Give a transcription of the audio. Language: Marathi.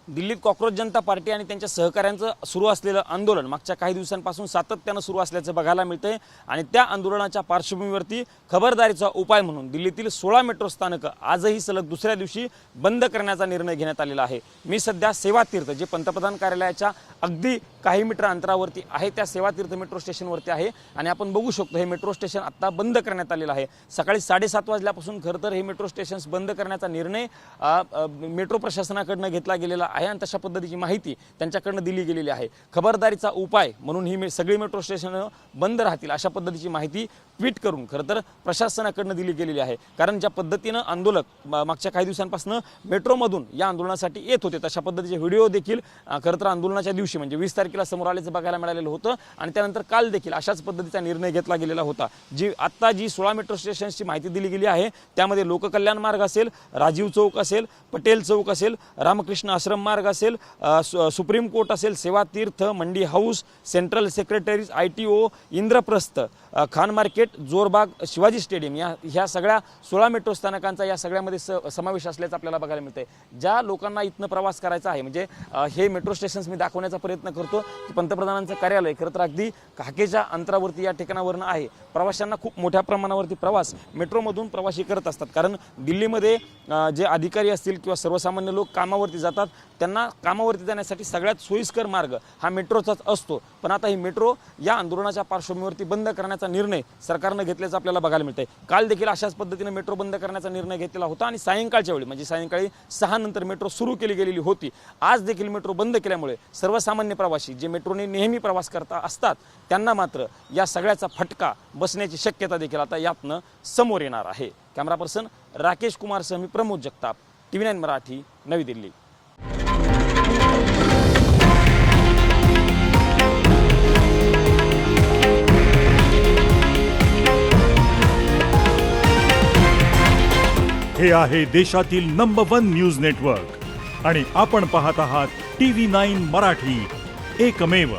दिल्लीत कॉक्रोच जनता पार्टी आणि त्यांच्या सहकाऱ्यांचं सुरू असलेलं आंदोलन मागच्या काही दिवसांपासून सातत्यानं सुरू असल्याचं बघायला मिळतंय आणि त्या आंदोलनाच्या पार्श्वभूमीवरती खबरदारीचा उपाय म्हणून दिल्लीतील 16 मेट्रो स्थानकं आजही सलग दुसऱ्या दिवशी बंद करण्याचा निर्णय घेण्यात आलेला आहे। मी सध्या सेवातीर्थ जे पंतप्रधान कार्यालयाच्या अगदी काही मीटर अंतरावरती आहे त्या सेवातीर्थ मेट्रो स्टेशनवरती आहे आणि आपण बघू शकतो हे मेट्रो स्टेशन आता बंद करण्यात आलेलं आहे। सकाळी 7:30 वाजल्यापासून खरं तर हे मेट्रो स्टेशन्स बंद करण्याचा निर्णय मेट्रो प्रशासनाकडून घेतला गेलेला आहे आणि तशा पद्धतीची माहिती त्यांच्याकडून दिली गेलेली आहे। खबरदारीचा उपाय म्हणून ही सगळी मेट्रो स्टेशन बंद राहतील अशा पद्धतीची माहिती ट्विट करून खरं तर प्रशासनाकडून दिली गेलेली आहे। कारण ज्या पद्धतीनं आंदोलक मागच्या काही दिवसांपासून मेट्रोमधून या आंदोलनासाठी येत होते तशा पद्धतीचे व्हिडिओ देखील खरं तर आंदोलनाच्या दिवशी म्हणजे 20 तारखेला समोर आल्याचं बघायला मिळालेलं होतं आणि त्यानंतर काल देखील अशाच पद्धतीचा निर्णय घेतला गेलेला होता। जी 16 मेट्रो स्टेशन्सची माहिती दिली गेली आहे त्यामध्ये लोककल्याण मार्ग असेल, राजीव चौक असेल, पटेल चौक असेल, रामकृष्ण आश्रम मार्ग असेल, सुप्रीम कोर्ट असेल, Sevatirth, Mandi house, central secretariat, ITO, Indraprastha, Khan market, Jorbagh, Shivaji stadium ह्या सगळ्या 16 मेट्रो स्थानकांचा या सगळ्यामध्ये समावेश असल्याचं आपल्याला बघायला मिळतंय। ज्या लोकांना इथनं प्रवास करायचा आहे म्हणजे हे मेट्रो स्टेशन्स मी दाखवण्याचा प्रयत्न करतो की पंतप्रधानांचं कार्यालय खरं तर अगदी हाकेच्या अंतरावरती या ठिकाणावरून आहे। प्रवाशांना खूप मोठ्या प्रमाणावरती प्रवास मेट्रोमधून प्रवासी करत असतात कारण दिल्लीमध्ये जे अधिकारी असतील किंवा सर्वसामान्य लोक कामावरती जातात त्यांना कामावरती जाण्यासाठी सगळ्यात सोयीस्कर मार्ग हा मेट्रोचाच असतो। पण आता ही मेट्रो या आंदोलनाच्या पार्श्वभूमीवरती बंद करण्याचा निर्णय सरकारनं घेतल्याचं आपल्याला बघायला मिळतंय। काल देखील अशाच पद्धतीने मेट्रो बंद करण्याचा निर्णय घेतलेला होता आणि सायंकाळच्या वेळी म्हणजे सायंकाळी 6 नंतर मेट्रो सुरू केली गेलेली होती। आज देखील मेट्रो बंद केल्यामुळे सर्वसामान्य प्रवासी जे मेट्रोने नेहमी प्रवास करता असतात त्यांना मात्र या सगळ्याचा फटका बसण्याची शक्यता देखील आता यातनं समोर येणार आहे। कॅमेरा पर्सन राकेश कुमार सह मी प्रमोद जगताप, TV9 मराठी, नवी दिल्ली। हे आहे देशातील नंबर 1 न्यूज नेटवर्क आणि आपण पाहत आहात TV9 मराठी, एकमेव।